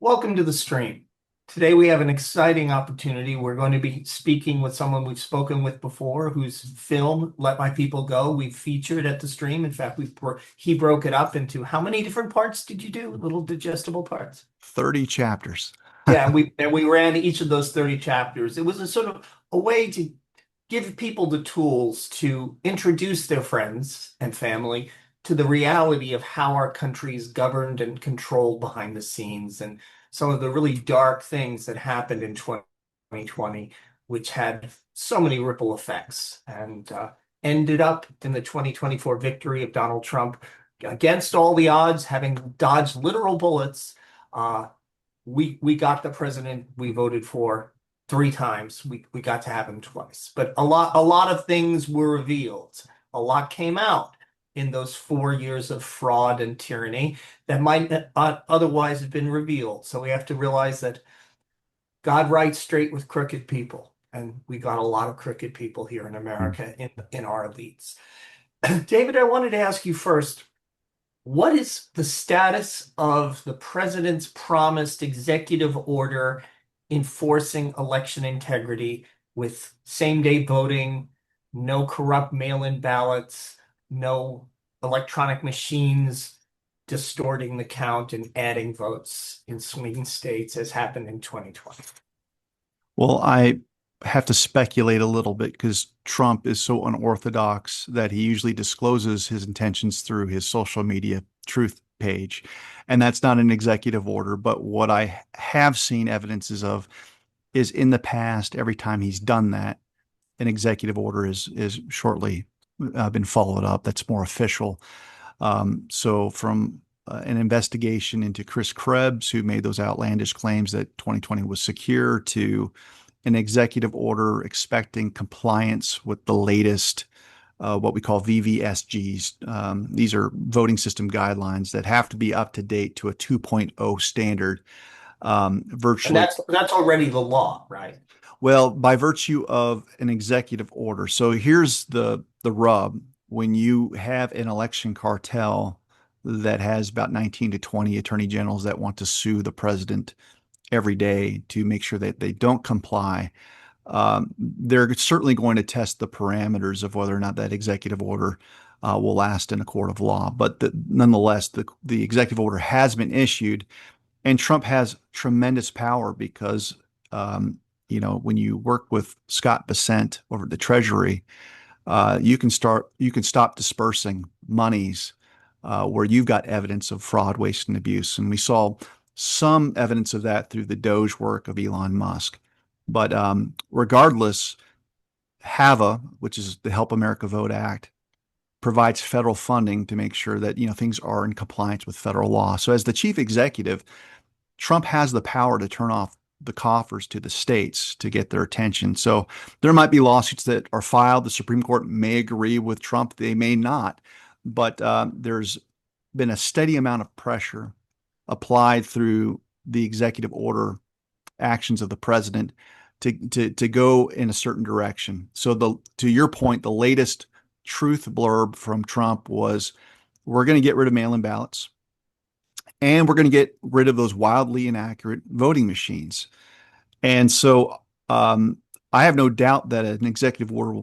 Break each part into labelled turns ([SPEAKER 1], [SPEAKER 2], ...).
[SPEAKER 1] Welcome to the stream. Today we have an exciting opportunity. We're going to be speaking with someone we've spoken with before, whose film, Let My People Go, we've featured at the stream. In fact, he broke it up into how many different parts did you do? Little digestible parts.
[SPEAKER 2] 30 chapters.
[SPEAKER 1] Yeah, and we ran each of those 30 chapters. It was a sort of a way to give people the tools to introduce their friends and family to the reality of how our country is governed and controlled behind the scenes and some of the really dark things that happened in 2020, which had so many ripple effects and ended up in the 2024 victory of Donald Trump against all the odds, having dodged literal bullets. We got the president we voted for three times. We got to have him twice. But a lot of things were revealed. A lot came out in those 4 years of fraud and tyranny that might not otherwise have been revealed. So we have to realize that God writes straight with crooked people. And we got a lot of crooked people here in America in our elites. David, I wanted to ask you first, what is the status of the president's promised executive order enforcing election integrity with same-day voting, no corrupt mail-in ballots, no electronic machines distorting the count and adding votes in swing states as happened in 2020?
[SPEAKER 2] Well, I have to speculate a little bit because Trump is so unorthodox that he usually discloses his intentions through his social media truth page. And that's not an executive order. But what I have seen evidences of is in the past, every time he's done that, an executive order is shortly been followed up. That's more official. So from an investigation into Chris Krebs, who made those outlandish claims that 2020 was secure, to an executive order expecting compliance with the latest, what we call VVSGs. These are voting system guidelines that have to be up to date to a 2.0 standard.
[SPEAKER 1] And
[SPEAKER 2] Virtually,
[SPEAKER 1] that's already the law, right?
[SPEAKER 2] well, by virtue of an executive order. So here's the rub. When you have an election cartel that has about 19 to 20 attorney generals that want to sue the president every day to make sure that they don't comply, they're certainly going to test the parameters of whether or not that executive order will last in a court of law. But nonetheless, the executive order has been issued, and Trump has tremendous power because, when you work with Scott Bessent over at the Treasury, you can stop dispersing monies where you've got evidence of fraud, waste, and abuse. And we saw some evidence of that through the Doge work of Elon Musk. But regardless, HAVA, which is the Help America Vote Act, provides federal funding to make sure that things are in compliance with federal law. So as the chief executive, Trump has the power to turn off the coffers to the states to get their attention. So there might be lawsuits that are filed. The Supreme Court may agree with Trump. They may not. But there's been a steady amount of pressure applied through the executive order actions of the president to go in a certain direction. So to your point, the latest truth blurb from Trump was, we're going to get rid of mail-in ballots, and we're going to get rid of those wildly inaccurate voting machines. And so I have no doubt that an executive order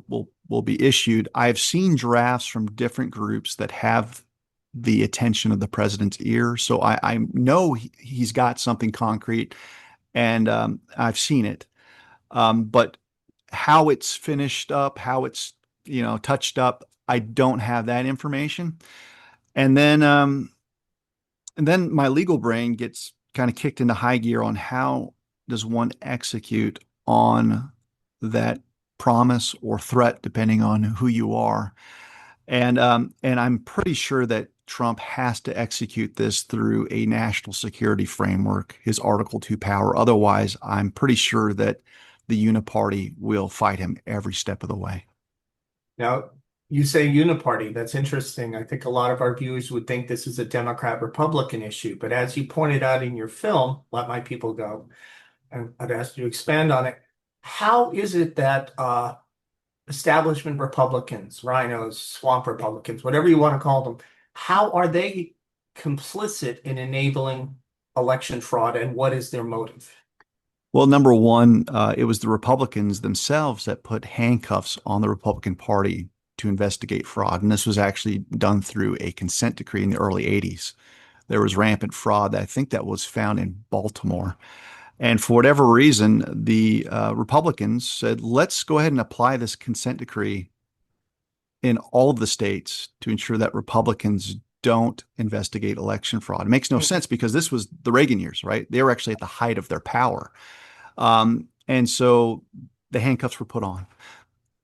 [SPEAKER 2] will be issued. I've seen drafts from different groups that have the attention of the president's ear. So I know he's got something concrete, and I've seen it. But how it's finished up, how it's touched up, I don't have that information. And then my legal brain gets kind of kicked into high gear on how does one execute on that promise or threat, depending on who you are. And I'm pretty sure that Trump has to execute this through a national security framework, his Article 2 power. Otherwise, I'm pretty sure that the uniparty will fight him every step of the way.
[SPEAKER 1] Now, you say uniparty. That's interesting. I think a lot of our viewers would think this is a Democrat-Republican issue, but as you pointed out in your film, Let My People Go, and I'd ask you to expand on it. How is it that establishment Republicans, rhinos, swamp Republicans, whatever you want to call them, how are they complicit in enabling election fraud, and what is their motive?
[SPEAKER 2] Well, number one, it was the Republicans themselves that put handcuffs on the Republican Party to investigate fraud. And this was actually done through a consent decree in the early 80s. There was rampant fraud. I think that was found in Baltimore. And for whatever reason, the Republicans said, let's go ahead and apply this consent decree in all of the states to ensure that Republicans don't investigate election fraud. It makes no sense because this was the Reagan years, right? They were actually at the height of their power. And so the handcuffs were put on.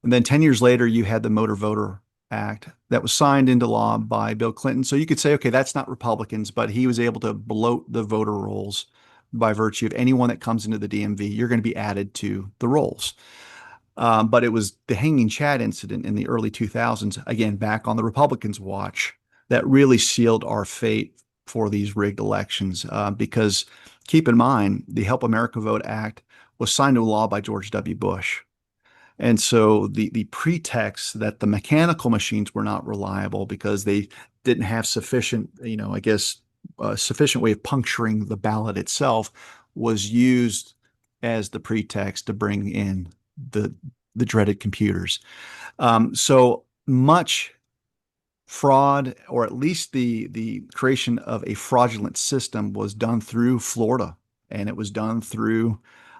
[SPEAKER 2] And then 10 years later, you had the Motor Voter Act that was signed into law by Bill Clinton. So you could say, okay, that's not Republicans, but he was able to bloat the voter rolls by virtue of anyone that comes into the DMV, you're going to be added to the rolls. But it was the hanging Chad incident in the early 2000s, again, back on the Republicans' watch, that really sealed our fate for these rigged elections. Because keep in mind, the Help America Vote Act was signed into law by George W. Bush. And so the pretext that the mechanical machines were not reliable because they didn't have sufficient, I guess, sufficient way of puncturing the ballot itself was used as the pretext to bring in the the dreaded computers. So much fraud, or at least the creation of a fraudulent system, was done through Florida, and it was done through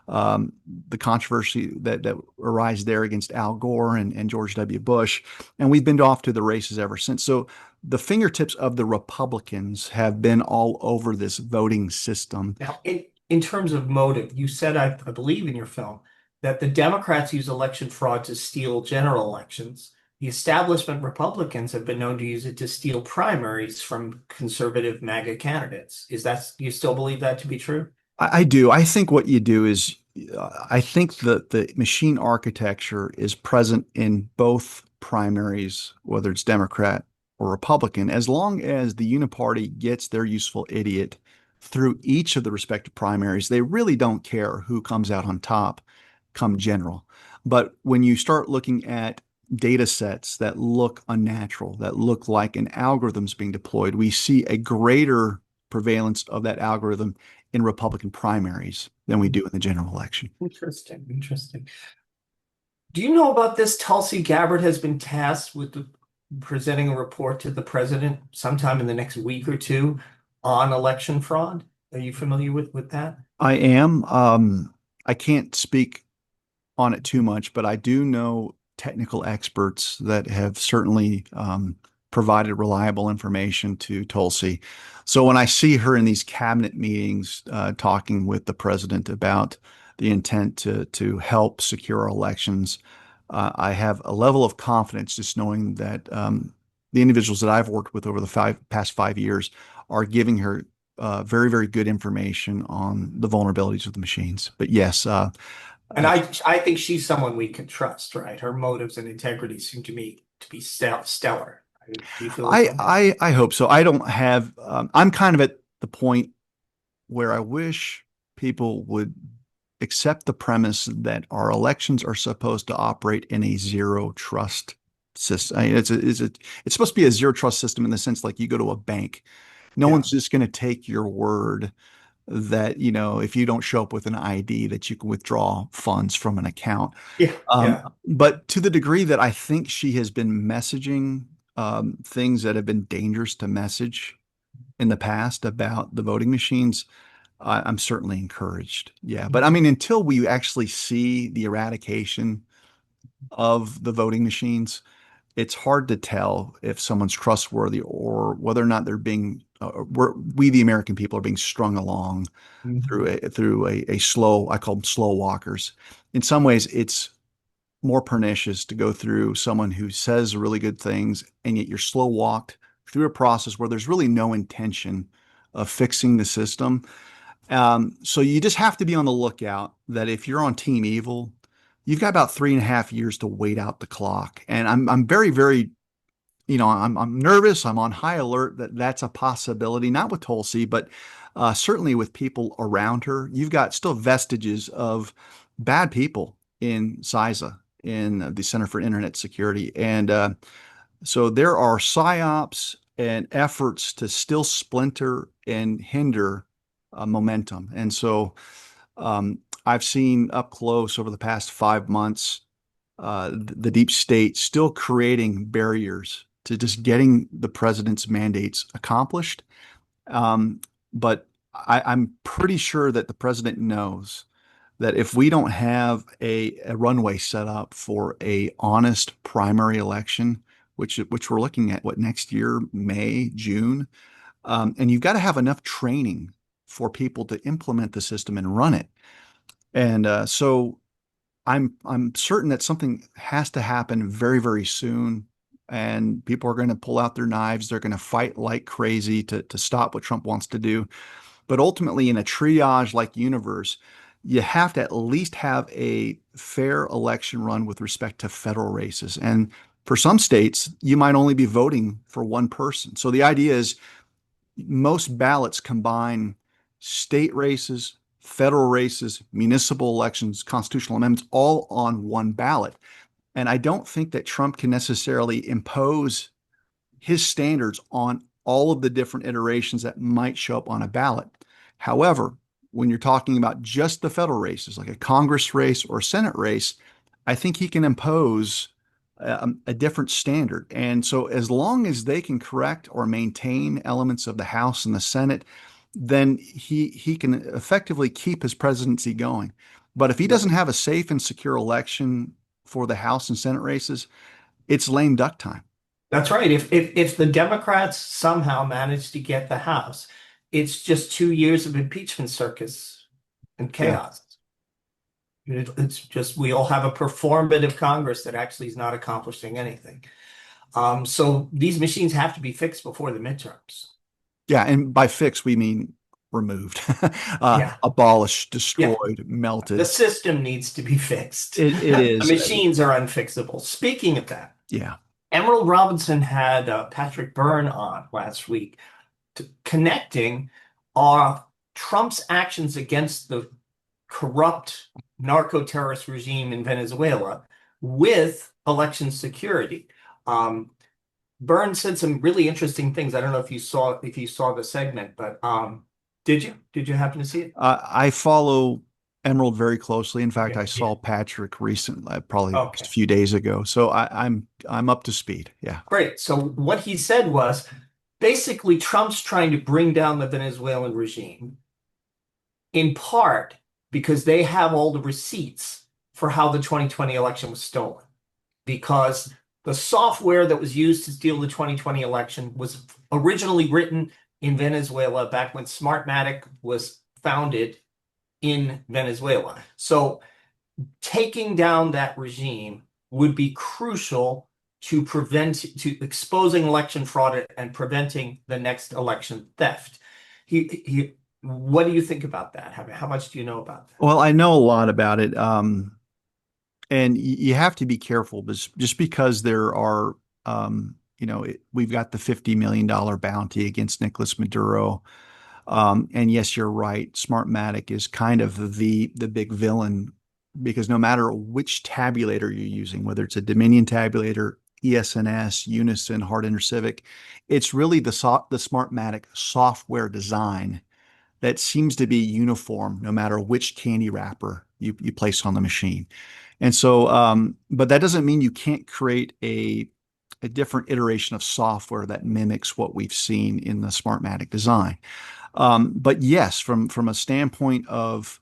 [SPEAKER 2] um, the controversy that arose there against Al Gore and George W. Bush, and we've been off to the races ever since. So the fingertips of the Republicans have been all over this voting system.
[SPEAKER 1] Now, in terms of motive, you said, I believe in your film, that the Democrats use election fraud to steal general elections. The establishment Republicans have been known to use it to steal primaries from conservative MAGA candidates. You still believe that to be true?
[SPEAKER 2] I do. I think what you do is, I think that the machine architecture is present in both primaries, whether it's Democrat or Republican, as long as the uniparty gets their useful idiot through each of the respective primaries. They really don't care who comes out on top come general. But when you start looking at data sets that look unnatural, that look like an algorithm's being deployed, we see a greater prevalence of that algorithm in Republican primaries than we do in the general election.
[SPEAKER 1] Interesting, interesting. Do you know about this? Tulsi Gabbard has been tasked with presenting a report to the president sometime in the next week or two on election fraud. Are you familiar with that?
[SPEAKER 2] I am. I can't speak on it too much, but I do know technical experts that have certainly provided reliable information to Tulsi. So when I see her in these cabinet meetings talking with the president about the intent to help secure our elections, I have a level of confidence just knowing that the individuals that I've worked with over the past 5 years are giving her very, very good information on the vulnerabilities of the machines. But yes,
[SPEAKER 1] And I think she's someone we can trust, right? Her motives and integrity seem to me to be stellar. Do you feel the same?
[SPEAKER 2] I hope so. I don't have, I'm kind of at the point where I wish people would accept the premise that our elections are supposed to operate in a zero trust system. I mean, it's supposed to be a zero trust system in the sense like you go to a bank. No
[SPEAKER 1] Yeah.
[SPEAKER 2] one's just going to take your word that, if you don't show up with an ID, that you can withdraw funds from an account.
[SPEAKER 1] Yeah. Yeah.
[SPEAKER 2] But to the degree that I think she has been messaging things that have been dangerous to message in the past about the voting machines, I'm certainly encouraged. Yeah. But I mean, until we actually see the eradication of the voting machines, it's hard to tell if someone's trustworthy or whether or not they're being, we the American people are being strung along
[SPEAKER 1] Mhm.
[SPEAKER 2] through a slow, I call them slow walkers. In some ways, it's more pernicious to go through someone who says really good things, and yet you're slow walked through a process where there's really no intention of fixing the system. So you just have to be on the lookout that if you're on Team Evil, you've got about 3.5 years to wait out the clock. And I'm very, very, I'm nervous. I'm on high alert that that's a possibility, not with Tulsi, but certainly with people around her. You've got still vestiges of bad people in CISA, in the Center for Internet Security. And so there are psyops and efforts to still splinter and hinder momentum. And so I've seen up close over the past 5 months the deep state still creating barriers to just getting the president's mandates accomplished. But I'm pretty sure that the president knows that if we don't have a runway set up for a honest primary election, which we're looking at what next year, May, June, and you've got to have enough training for people to implement the system and run it. And so I'm certain that something has to happen very, very soon. And people are going to pull out their knives. They're going to fight like crazy to stop what Trump wants to do. But ultimately, in a triage like universe, you have to at least have a fair election run with respect to federal races. And for some states, you might only be voting for one person. So the idea is most ballots combine state races, federal races, municipal elections, constitutional amendments, all on one ballot. And I don't think that Trump can necessarily impose his standards on all of the different iterations that might show up on a ballot. However, when you're talking about just the federal races, like a Congress race or a Senate race, I think he can impose a different standard. And so, as long as they can correct or maintain elements of the House and the Senate, then he can effectively keep his presidency going. But if he doesn't have a safe and secure election for the House and Senate races, it's lame duck time.
[SPEAKER 1] That's right. If the Democrats somehow manage to get the House, it's just 2 years of impeachment circus and
[SPEAKER 2] Yeah.
[SPEAKER 1] chaos. It's just we all have a performative Congress that actually is not accomplishing anything. So these machines have to be fixed before the midterms.
[SPEAKER 2] Yeah. And by fix, we mean removed,
[SPEAKER 1] Yeah,
[SPEAKER 2] abolished,
[SPEAKER 1] yeah.
[SPEAKER 2] destroyed,
[SPEAKER 1] The
[SPEAKER 2] melted.
[SPEAKER 1] system needs to be fixed.
[SPEAKER 2] It
[SPEAKER 1] The
[SPEAKER 2] is.
[SPEAKER 1] machines are unfixable. Speaking of that,
[SPEAKER 2] Yeah.
[SPEAKER 1] Emerald Robinson had Patrick Byrne on last week connecting Trump's actions against the corrupt narco-terrorist regime in Venezuela with election security. Um, Byrne said some really interesting things. I don't know if you saw the segment, but did you? Did you happen to see it?
[SPEAKER 2] I follow Emerald very closely. In fact,
[SPEAKER 1] Yeah,
[SPEAKER 2] I
[SPEAKER 1] yeah.
[SPEAKER 2] saw Patrick recently, probably just a
[SPEAKER 1] Okay,
[SPEAKER 2] few days ago. So I'm up to speed. Yeah.
[SPEAKER 1] great. So what he said was basically Trump's trying to bring down the Venezuelan regime in part because they have all the receipts for how the 2020 election was stolen. Because the software that was used to steal the 2020 election was originally written in Venezuela back when Smartmatic was founded in Venezuela. So taking down that regime would be crucial to exposing election fraud and preventing the next election theft. What do you think about that? How much do you know about that?
[SPEAKER 2] Well, I know a lot about it. And you have to be careful, just because there are, we've got the $50 million bounty against Nicolas Maduro. And yes, you're right. Smartmatic is kind of the big villain because no matter which tabulator you're using, whether it's a Dominion tabulator, ESNS, Unison, Hard InterCivic, it's really the Smartmatic software design that seems to be uniform no matter which candy wrapper you place on the machine. And so, but that doesn't mean you can't create a different iteration of software that mimics what we've seen in the Smartmatic design. But yes, from a standpoint of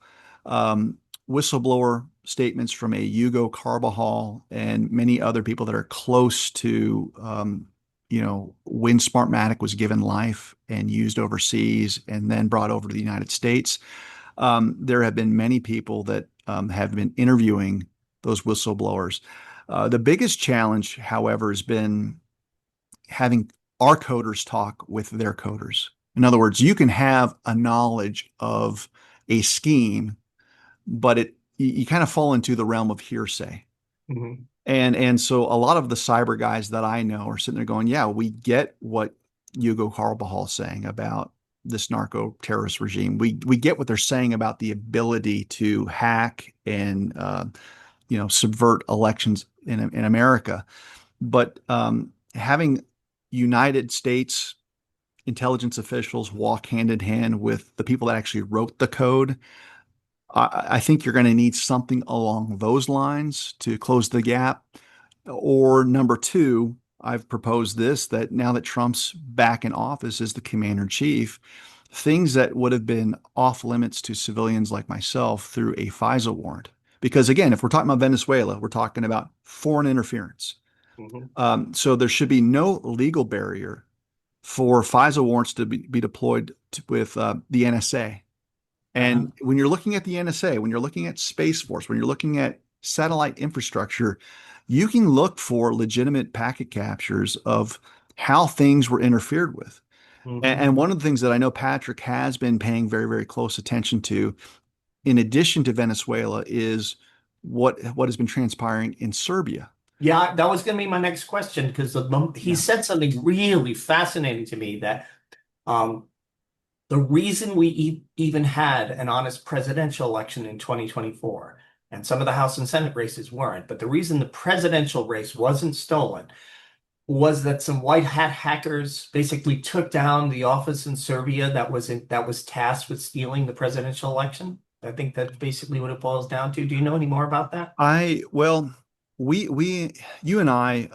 [SPEAKER 2] whistleblower statements from a Hugo Carbajal and many other people that are close to when Smartmatic was given life and used overseas and then brought over to the United States, there have been many people that have been interviewing those whistleblowers. The biggest challenge, however, has been having our coders talk with their coders. In other words, you can have a knowledge of a scheme, but you kind of fall into the realm of hearsay.
[SPEAKER 1] Mhm.
[SPEAKER 2] And so a lot of the cyber guys that I know are sitting there going, yeah, we get what Hugo Carbajal is saying about this narco terrorist regime. We get what they're saying about the ability to hack and subvert elections in America. But having United States intelligence officials walk hand in hand with the people that actually wrote the code. I think you're going to need something along those lines to close the gap. Or number two, I've proposed this that now that Trump's back in office as the commander in chief, things that would have been off limits to civilians like myself through a FISA warrant. Because again, if we're talking about Venezuela, we're talking about foreign interference.
[SPEAKER 1] Mhm.
[SPEAKER 2] So there should be no legal barrier for FISA warrants to be deployed with the NSA.
[SPEAKER 1] Uh-huh.
[SPEAKER 2] And when you're looking at the NSA, when you're looking at Space Force, when you're looking at satellite infrastructure, you can look for legitimate packet captures of how things were interfered with.
[SPEAKER 1] Mhm.
[SPEAKER 2] And one of the things that I know Patrick has been paying very, very close attention to, in addition to Venezuela, is what has been transpiring in Serbia.
[SPEAKER 1] Yeah, that was going to be my next question because he
[SPEAKER 2] Yeah.
[SPEAKER 1] said something really fascinating to me that um, the reason we even had an honest presidential election in 2024, and some of the House and Senate races weren't, but the reason the presidential race wasn't stolen was that some white hat hackers basically took down the office in Serbia that was tasked with stealing the presidential election. I think that's basically what it boils down to. Do you know any more about that?
[SPEAKER 2] Well, you and I,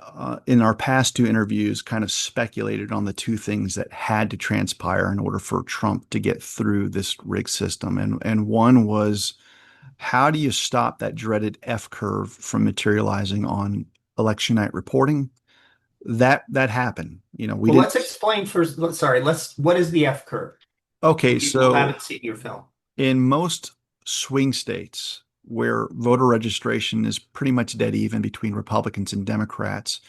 [SPEAKER 2] in our past two interviews, kind of speculated on the two things that had to transpire in order for Trump to get through this rig system. And one was, how do you stop that dreaded F curve from materializing on election night reporting? That happened. We
[SPEAKER 1] Well,
[SPEAKER 2] didn't.
[SPEAKER 1] let's explain first. Sorry, what is the F curve for
[SPEAKER 2] Okay,
[SPEAKER 1] people who
[SPEAKER 2] so
[SPEAKER 1] haven't seen your film?
[SPEAKER 2] in most swing states where voter registration is pretty much dead even between Republicans and Democrats,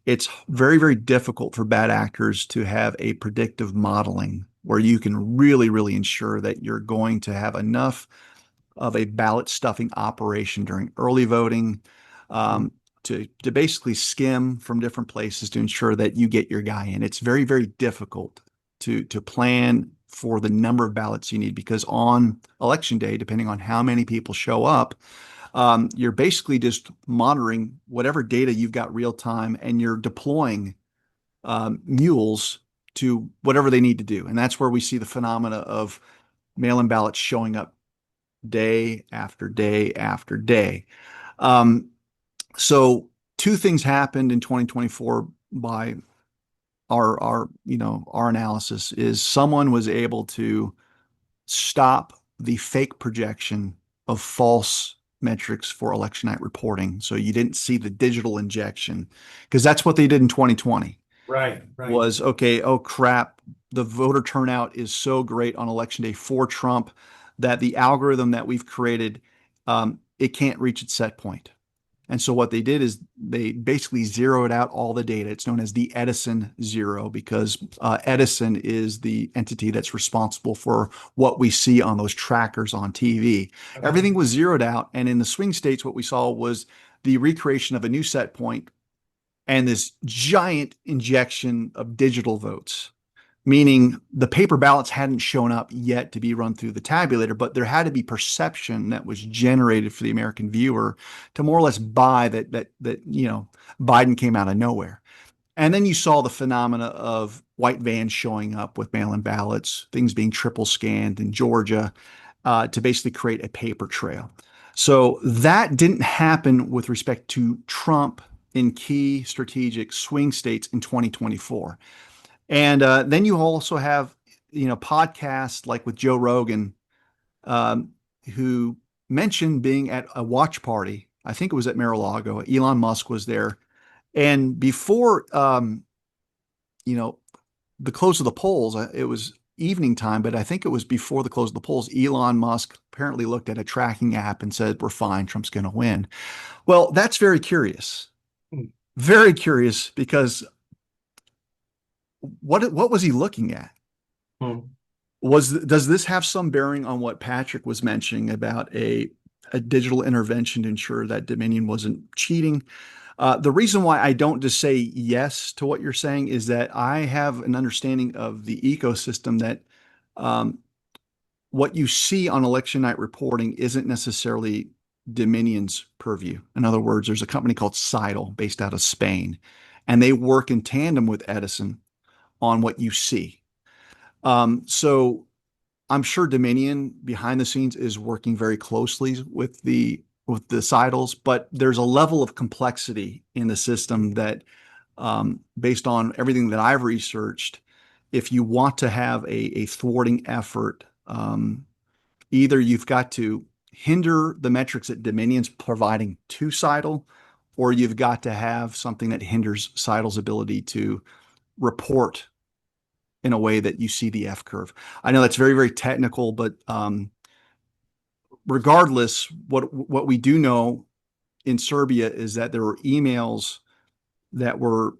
[SPEAKER 2] it's very, very difficult for bad actors to have a predictive modeling where you can really, really ensure that you're going to have enough of a ballot stuffing operation during early voting,
[SPEAKER 1] Mhm.
[SPEAKER 2] um, to basically skim from different places to ensure that you get your guy in. It's very, very difficult to plan for the number of ballots you need because on election day, depending on how many people show up, you're basically just monitoring whatever data you've got real time and you're deploying mules to whatever they need to do. And that's where we see the phenomena of mail-in ballots showing up day after day after day. Um, so two things happened in 2024 by our analysis is someone was able to stop the fake projection of false metrics for election night reporting. So you didn't see the digital injection because that's what they did in 2020
[SPEAKER 1] Right, right.
[SPEAKER 2] was, okay, oh crap, the voter turnout is so great on election day for Trump that the algorithm that we've created, it can't reach its set point. And so what they did is they basically zeroed out all the data. It's known as the Edison zero because Edison is the entity that's responsible for what we see on those trackers on TV.
[SPEAKER 1] Uh-huh.
[SPEAKER 2] Everything was zeroed out. And in the swing states, what we saw was the recreation of a new set point and this giant injection of digital votes, meaning the paper ballots hadn't shown up yet to be run through the tabulator, but there had to be perception that was generated for the American viewer to more or less buy that Biden came out of nowhere. And then you saw the phenomena of white vans showing up with mail-in ballots, things being triple scanned in Georgia, to basically create a paper trail. So that didn't happen with respect to Trump in key strategic swing states in 2024. And then you also have, podcasts like with Joe Rogan, um, who mentioned being at a watch party. I think it was at Mar-a-Lago. Elon Musk was there. And before, you know, the close of the polls, it was evening time, but I think it was before the close of the polls. Elon Musk apparently looked at a tracking app and said, "We're fine. Trump's going to win." Well, that's very curious because what was he looking at?
[SPEAKER 1] Mhm.
[SPEAKER 2] Does this have some bearing on what Patrick was mentioning about a digital intervention to ensure that Dominion wasn't cheating? The reason why I don't just say yes to what you're saying is that I have an understanding of the ecosystem that um, what you see on election night reporting isn't necessarily Dominion's purview. In other words, there's a company called Seidel based out of Spain, and they work in tandem with Edison on what you see. So I'm sure Dominion behind the scenes is working very closely with the Seidels, but there's a level of complexity in the system that, based on everything that I've researched, if you want to have a thwarting effort, either you've got to hinder the metrics that Dominion's providing to Seidel, or you've got to have something that hinders Seidel's ability to report in a way that you see the F curve. I know that's very, very technical, but regardless, what we do know in Serbia is that there were emails that were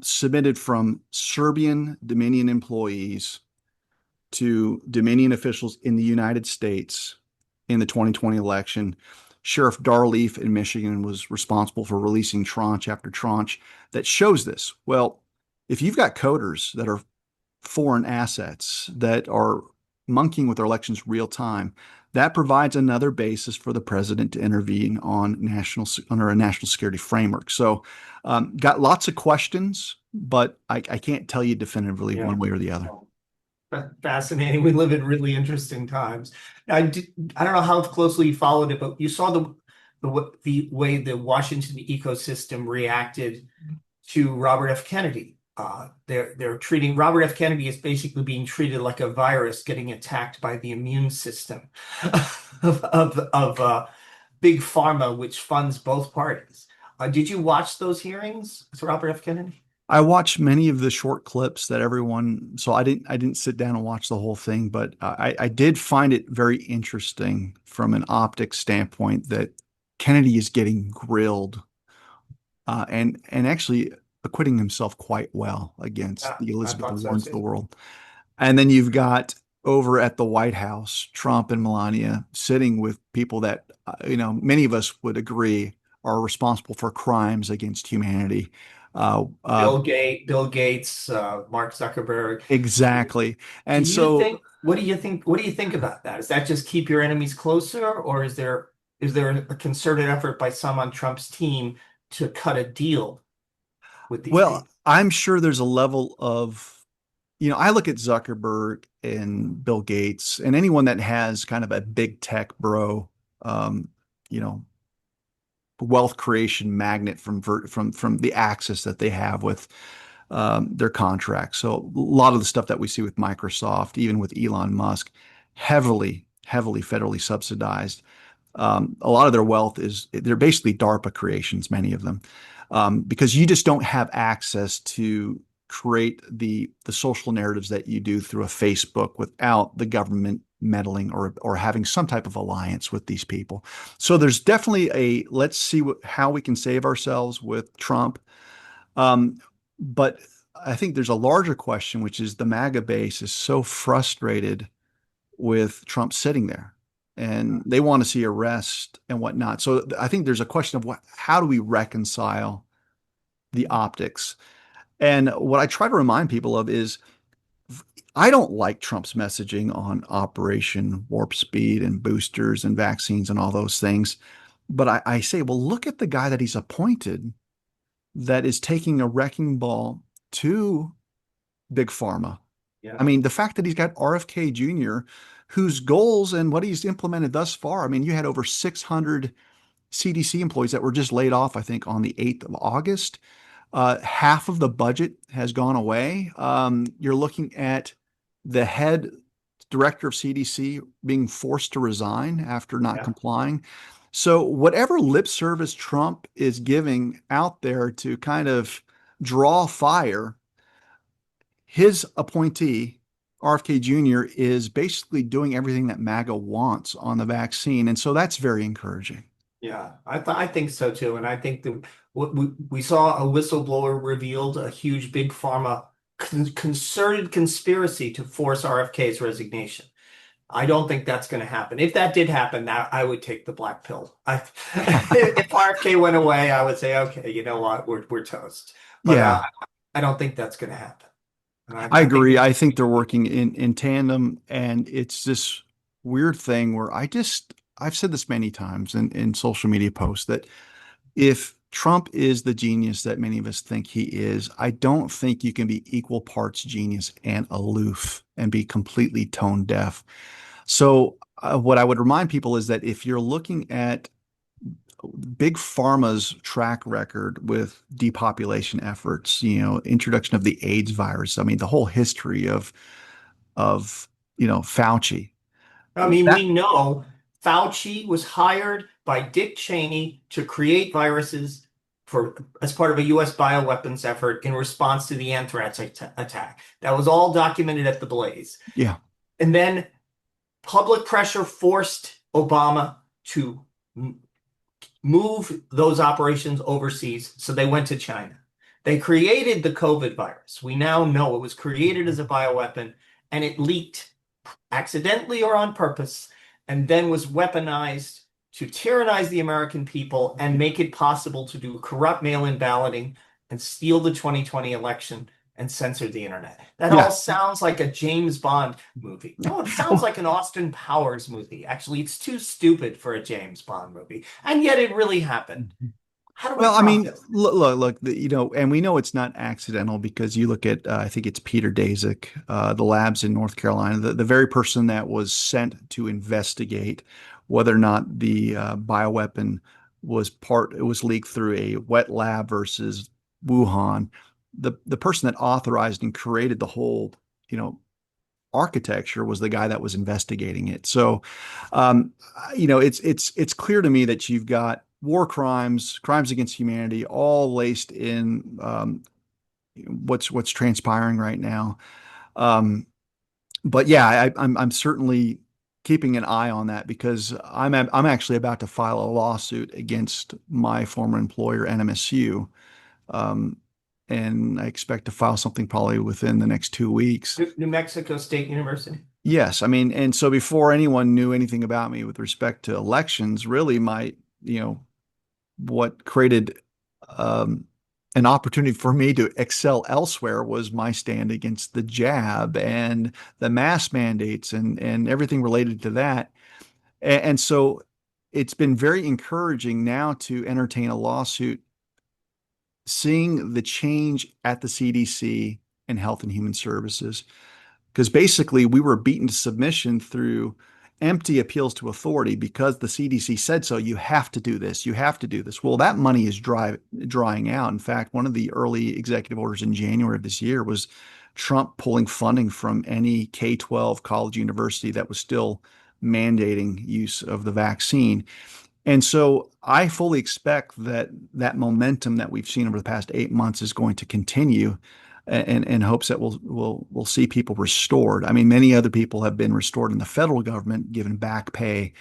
[SPEAKER 2] submitted from Serbian Dominion employees to Dominion officials in the United States in the 2020 election. Sheriff Darleaf in Michigan was responsible for releasing tranche after tranche that shows this. Well, if you've got coders that are foreign assets that are monkeying with our elections real time, that provides another basis for the president to intervene on under a national security framework. So, got lots of questions, but I can't tell you definitively
[SPEAKER 1] Yeah.
[SPEAKER 2] one way or the other.
[SPEAKER 1] Fascinating. We live in really interesting times. I don't know how closely you followed it, but you saw the way the Washington ecosystem reacted to Robert F. Kennedy. They're treating Robert F. Kennedy is basically being treated like a virus getting attacked by the immune system of big pharma, which funds both parties. Did you watch those hearings with Robert F. Kennedy?
[SPEAKER 2] I watched many of the short clips that everyone, so I didn't sit down and watch the whole thing, but I did find it very interesting from an optics standpoint that Kennedy is getting grilled, and actually acquitting himself quite well against
[SPEAKER 1] Yeah,
[SPEAKER 2] the
[SPEAKER 1] I
[SPEAKER 2] Elizabeth
[SPEAKER 1] thought so
[SPEAKER 2] Warrens of the
[SPEAKER 1] too.
[SPEAKER 2] world. And then you've got over at the White House, Trump and Melania sitting with people that, many of us would agree are responsible for crimes against humanity. Uh, uh,
[SPEAKER 1] Bill Gates, Mark Zuckerberg.
[SPEAKER 2] exactly.
[SPEAKER 1] Do
[SPEAKER 2] And
[SPEAKER 1] you
[SPEAKER 2] so,
[SPEAKER 1] think, what do you think about that? Does that just keep your enemies closer, or is there a concerted effort by some on Trump's team to cut a deal with these
[SPEAKER 2] well,
[SPEAKER 1] people?
[SPEAKER 2] I'm sure there's a level of, I look at Zuckerberg and Bill Gates and anyone that has kind of a big tech bro, um, you know, wealth creation magnet from the access that they have with their contracts. So a lot of the stuff that we see with Microsoft, even with Elon Musk, heavily, heavily federally subsidized. A lot of their wealth is they're basically DARPA creations, many of them, because you just don't have access to create the social narratives that you do through a Facebook without the government meddling or having some type of alliance with these people. So there's definitely a let's see how we can save ourselves with Trump. But I think there's a larger question, which is the MAGA base is so frustrated with Trump sitting there and they want to see arrest and whatnot. So I think there's a question of how do we reconcile the optics? And what I try to remind people of is I don't like Trump's messaging on Operation Warp Speed and boosters and vaccines and all those things. But I say, well, look at the guy that he's appointed that is taking a wrecking ball to Big Pharma. I
[SPEAKER 1] Yeah,
[SPEAKER 2] mean, the fact that he's got RFK Jr., whose goals and what he's implemented thus far, I mean, you had over 600 CDC employees that were just laid off, I think, on the 8th of August. Half of the budget has gone away. You're looking at the head director of CDC being forced to resign after not
[SPEAKER 1] yeah,
[SPEAKER 2] complying. So, whatever lip service Trump is giving out there to kind of draw fire, his appointee, RFK Jr., is basically doing everything that MAGA wants on the vaccine. And so that's very encouraging.
[SPEAKER 1] yeah. I think so too, and I think that what we saw a whistleblower revealed a huge big pharma concerted conspiracy to force RFK's resignation. I don't think that's going to happen. If that did happen, that I would take the black pill. If RFK went away, I would say, okay, you know what, we're toast. But
[SPEAKER 2] Yeah,
[SPEAKER 1] I don't think that's going to happen. And
[SPEAKER 2] I
[SPEAKER 1] I think
[SPEAKER 2] agree. I think they're working in tandem, and it's this weird thing where I've said this many times in social media posts that if Trump is the genius that many of us think he is. I don't think you can be equal parts genius and aloof and be completely tone deaf. So, what I would remind people is that if you're looking at big pharma's track record with depopulation efforts, introduction of the AIDS virus, I mean, the whole history of Fauci.
[SPEAKER 1] I mean,
[SPEAKER 2] That
[SPEAKER 1] we know Fauci was hired by Dick Cheney to create viruses for as part of a U.S. bioweapons effort in response to the anthrax attack. That was all documented at the Blaze.
[SPEAKER 2] Yeah.
[SPEAKER 1] And then public pressure forced Obama to move those operations overseas, so they went to China. They created the COVID virus. We now know it was created as a bioweapon and it leaked accidentally or on purpose, and then was weaponized to tyrannize the American people and make it possible to do corrupt mail-in balloting and steal the 2020 election and censor the internet. That all
[SPEAKER 2] Yeah.
[SPEAKER 1] sounds like a James Bond movie. No, it sounds like an Austin Powers movie. Actually, it's too stupid for a James Bond movie, and yet it really happened. How do we
[SPEAKER 2] Well, I mean,
[SPEAKER 1] process?
[SPEAKER 2] look, and we know it's not accidental because you look at, I think it's Peter Daszak, the labs in North Carolina, the very person that was sent to investigate whether or not the bioweapon it was leaked through a wet lab versus Wuhan. The person that authorized and created the whole, you know, architecture was the guy that was investigating it. So, um, it's clear to me that you've got war crimes, crimes against humanity, all laced in what's transpiring right now. Um, but yeah, I'm certainly keeping an eye on that because I'm actually about to file a lawsuit against my former employer, NMSU. Um, and I expect to file something probably within the next 2 weeks.
[SPEAKER 1] New Mexico State University.
[SPEAKER 2] Yes, I mean, and so before anyone knew anything about me with respect to elections, really you know, what created um, an opportunity for me to excel elsewhere was my stand against the jab and the mask mandates and everything related to that. And so it's been very encouraging now to entertain a lawsuit, seeing the change at the CDC and Health and Human Services because basically we were beaten to submission through empty appeals to authority because the CDC said so. You have to do this. You have to do this. Well, that money is drying out. In fact, one of the early executive orders in January of this year was Trump pulling funding from any K-12 college university that was still mandating use of the vaccine. And so I fully expect that that momentum that we've seen over the past 8 months is going to continue in hopes that we'll see people restored. I mean, many other people have been restored in the federal government, given back pay.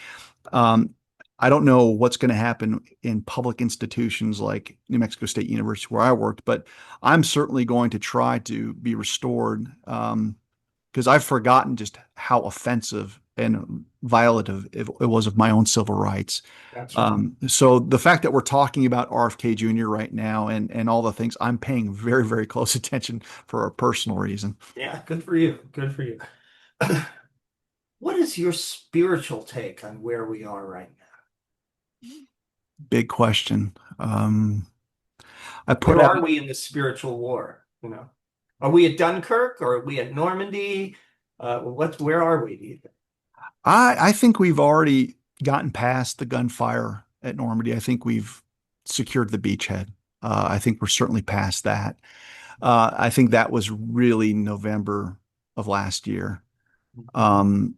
[SPEAKER 2] Um, I don't know what's going to happen in public institutions like New Mexico State University, where I worked, but I'm certainly going to try to be restored because I've forgotten just how offensive and violative it was of my own civil rights.
[SPEAKER 1] That's right.
[SPEAKER 2] So the fact that we're talking about RFK Jr. right now and all the things, I'm paying very, very close attention for a personal reason.
[SPEAKER 1] Yeah, good for you. Good for you. What is your spiritual take on where we are right now?
[SPEAKER 2] Big question. I put
[SPEAKER 1] Where
[SPEAKER 2] out,
[SPEAKER 1] are we in the spiritual war? Are we at Dunkirk or are we at Normandy? Where are we, do you think?
[SPEAKER 2] I think we've already gotten past the gunfire at Normandy. I think we've secured the beachhead. I think we're certainly past that. I think that was really November of last year. Um,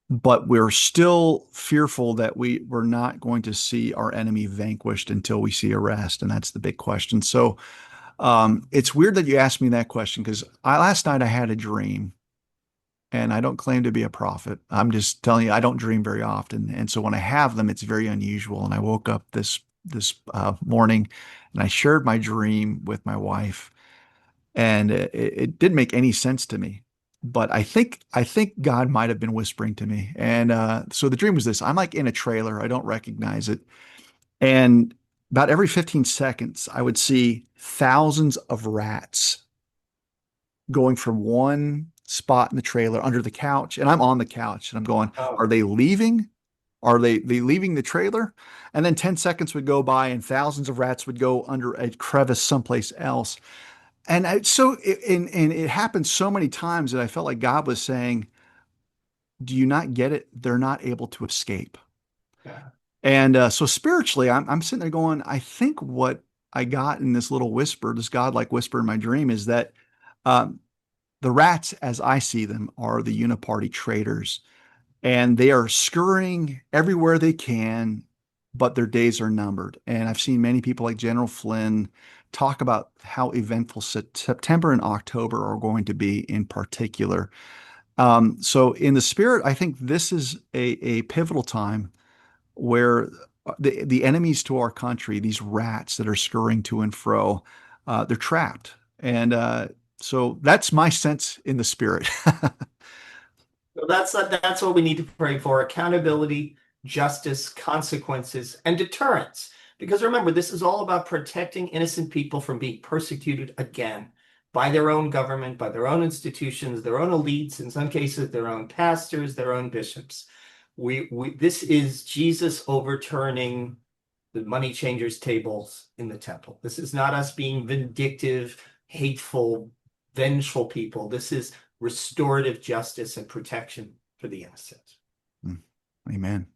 [SPEAKER 2] but we're still fearful that we're not going to see our enemy vanquished until we see arrest, and that's the big question. So it's weird that you asked me that question because last night I had a dream, and I don't claim to be a prophet. I'm just telling you I don't dream very often, and so when I have them, it's very unusual. And I woke up this morning, and I shared my dream with my wife, and it didn't make any sense to me. But I think God might have been whispering to me. And so the dream was this: I'm like in a trailer, I don't recognize it, and about every 15 seconds, I would see thousands of rats going from one spot in the trailer under the couch, and I'm on the couch, and I'm going,
[SPEAKER 1] Oh,
[SPEAKER 2] are they leaving? Are they leaving the trailer? And then 10 seconds would go by and thousands of rats would go under a crevice someplace else. And it happened so many times that I felt like God was saying, do you not get it? They're not able to escape.
[SPEAKER 1] Yeah.
[SPEAKER 2] And so spiritually, I'm sitting there going, I think what I got in this little whisper, this God-like whisper in my dream, is that um, the rats, as I see them, are the uniparty traitors, and they are scurrying everywhere they can, but their days are numbered. And I've seen many people like General Flynn talk about how eventful September and October are going to be in particular. So in the spirit, I think this is a pivotal time where the enemies to our country, these rats that are scurrying to and fro, they're trapped. And so that's my sense in the spirit.
[SPEAKER 1] So that's what we need to pray for: accountability, justice, consequences, and deterrence. Because remember, this is all about protecting innocent people from being persecuted again by their own government, by their own institutions, their own elites, in some cases, their own pastors, their own bishops. This is Jesus overturning the money changers' tables in the temple. This is not us being vindictive, hateful, vengeful people. This is restorative justice and protection for the innocent.
[SPEAKER 2] Mm. Amen.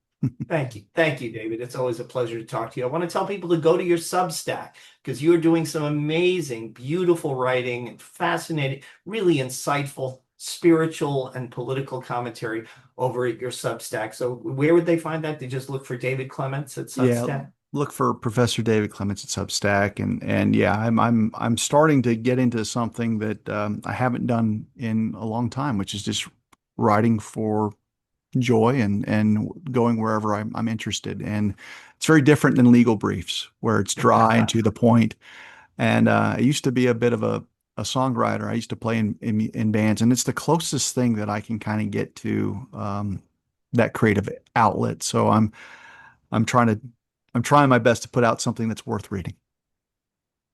[SPEAKER 1] Thank you. Thank you, David. It's always a pleasure to talk to you. I want to tell people to go to your Substack because you're doing some amazing, beautiful writing and fascinating, really insightful spiritual and political commentary over at your Substack. So where would they find that? They just look for David Clements at
[SPEAKER 2] Yeah,
[SPEAKER 1] Substack.
[SPEAKER 2] look for Professor David Clements at Substack, and yeah, I'm starting to get into something that I haven't done in a long time, which is just writing for joy and going wherever I'm interested. And it's very different than legal briefs, where it's dry and to the point. And I used to be a bit of a songwriter. I used to play in bands, and it's the closest thing that I can kind of get to that creative outlet. So I'm trying to I'm trying my best to put out something that's worth reading.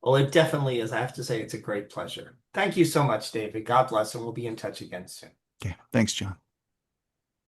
[SPEAKER 1] Well, it definitely is. I have to say, it's a great pleasure. Thank you so much, David. God bless, and we'll be in touch again soon.
[SPEAKER 2] Okay, thanks, John.